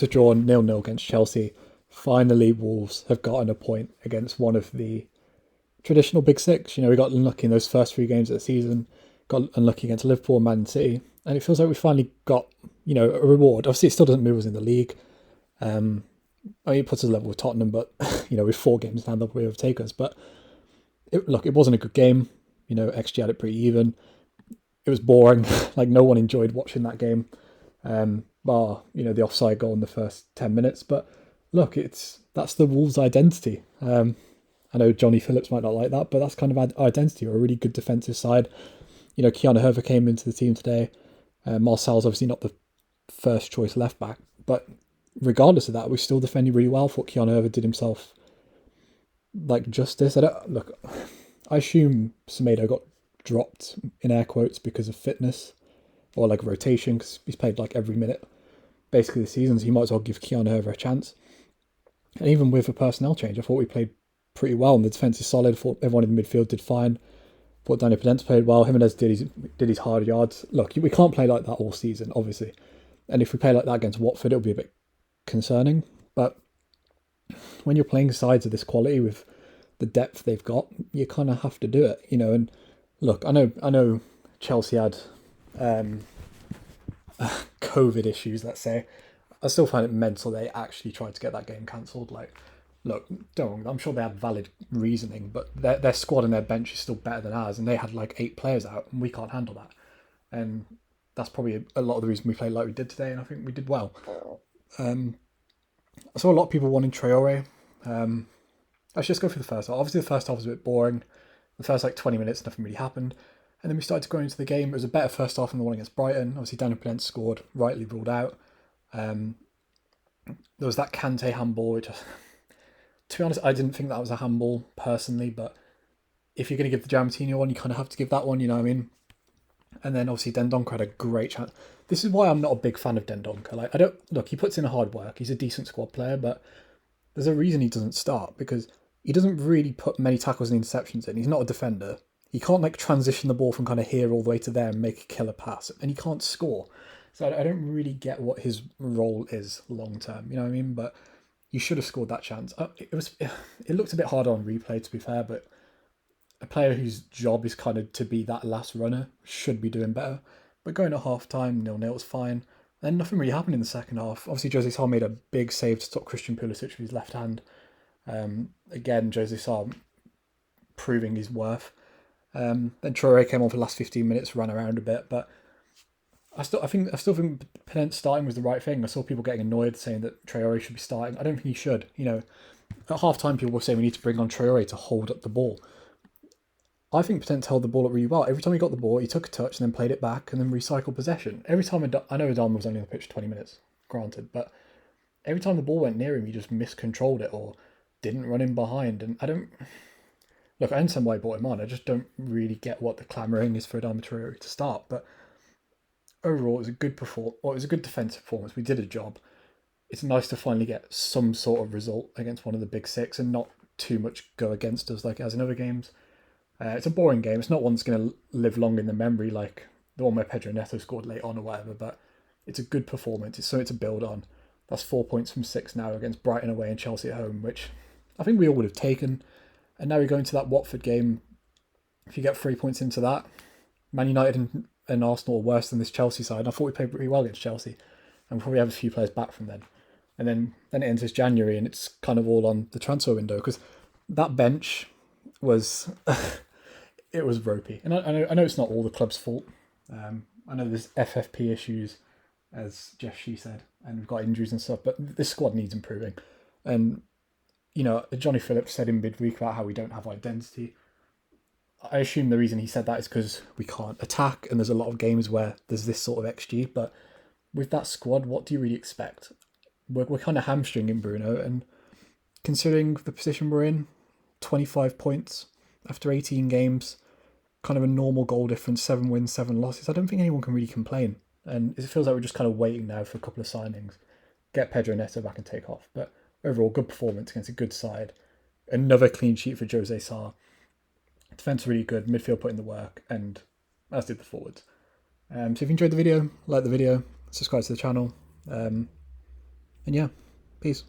to draw 0-0 against Chelsea. Finally, Wolves have gotten a point against one of the traditional big six. We got unlucky in those first three games of the season, got unlucky against Liverpool and Man City, and it feels like we finally got, a reward. Obviously, it still doesn't move us in the league. It puts us level with Tottenham, but, with 4 games down, they'll probably overtake us. But, it wasn't a good game. XG had it pretty even. It was boring. Like, no one enjoyed watching that game, bar, the offside goal in the first 10 minutes. But, look, that's the Wolves' identity. I know Johnny Phillips might not like that, but that's kind of our identity. We're a really good defensive side. Keanu Herver came into the team today. Marcel's obviously not the first choice left back, but regardless of that, we still defended really well. I thought Keanu Herver did himself justice. I assume Semedo got dropped in air quotes because of fitness or rotation, because he's played every minute basically this season, so you might as well give Keanu Herver a chance. And even with a personnel change, I thought we played pretty well, and the defence is solid. I thought everyone in the midfield did fine. I thought Daniel Podence played well. Jimenez did his hard yards. Look, we can't play like that all season, obviously. And if we play like that against Watford, it'll be a bit concerning. But when you're playing sides of this quality with the depth they've got, you kind of have to do it, And look, I know Chelsea had COVID issues, let's say. I still find it mental they actually tried to get that game cancelled. Look, I'm sure they had valid reasoning, but their squad and their bench is still better than ours, and they had 8 players out, and we can't handle that. And that's probably a lot of the reason we played like we did today, and I think we did well. I saw a lot of people wanting Traore. Let's just go through the first half. Obviously, the first half was a bit boring. The first 20 minutes, nothing really happened. And then we started to go into the game. It was a better first half than the one against Brighton. Obviously, Daniel Podence scored, rightly ruled out. There was that Kante handball, which, to be honest, I didn't think that was a handball personally, but if you're going to give the Giammattino one, you kind of have to give that one, you know what I mean? And then obviously Dendoncker had a great chance. This is why I'm not a big fan of Dendoncker. He puts in hard work. He's a decent squad player, but there's a reason he doesn't start, because he doesn't really put many tackles and interceptions in. He's not a defender. He can't transition the ball from kind of here all the way to there and make a killer pass, and he can't score. So I don't really get what his role is long term. You know what I mean? But you should have scored that chance. It looked a bit hard on replay, to be fair, but a player whose job is kind of to be that last runner should be doing better. But going at half time, 0-0 was fine. Then nothing really happened in the second half. Obviously, Jose Sarr made a big save to stop Christian Pulisic with his left hand. Again, Jose Sarr proving his worth. Then Traore came on for the last 15 minutes, ran around a bit, but I still think Podence starting was the right thing. I saw people getting annoyed saying that Traore should be starting. I don't think he should. At half time, people were saying we need to bring on Traore to hold up the ball. I think Podence held the ball up really well. Every time he got the ball, he took a touch and then played it back and then recycled possession. Every time I know Adama was only on the pitch for 20 minutes, granted, but every time the ball went near him, he just miscontrolled it or didn't run in behind. And I understand why he brought him on. I just don't really get what the clamouring is for Adama Traore to start. But overall, it was a good it was a good defensive performance. We did a job. It's nice to finally get some sort of result against one of the big six and not too much go against us like it has in other games. It's a boring game. It's not one that's going to live long in the memory like the one where Pedro Neto scored late on or whatever, but it's a good performance. It's something to build on. That's 4 points from 6 now against Brighton away and Chelsea at home, which I think we all would have taken. And now we go into that Watford game. If you get 3 points into that, Man United and Arsenal are worse than this Chelsea side. I thought we played pretty well against Chelsea, and we'll probably have a few players back from then. And then it enters January, and it's kind of all on the transfer window, because that bench was it was ropey. And I know it's not all the club's fault. I know there's FFP issues, as Jeff Shee said, and we've got injuries and stuff, but this squad needs improving. And Johnny Phillips said in midweek about how we don't have identity. I assume the reason he said that is because we can't attack, and there's a lot of games where there's this sort of XG. But with that squad, what do you really expect? We're kind of hamstringing Bruno, and considering the position we're in, 25 points after 18 games, kind of a normal goal difference, 7 wins, 7 losses. I don't think anyone can really complain. And it feels like we're just kind of waiting now for a couple of signings, get Pedro Neto back and take off. But overall, good performance against a good side. Another clean sheet for Jose Sarr. Defense really good, midfield put in the work, and as did the forwards. So if you enjoyed the video, like the video, subscribe to the channel. And yeah, peace.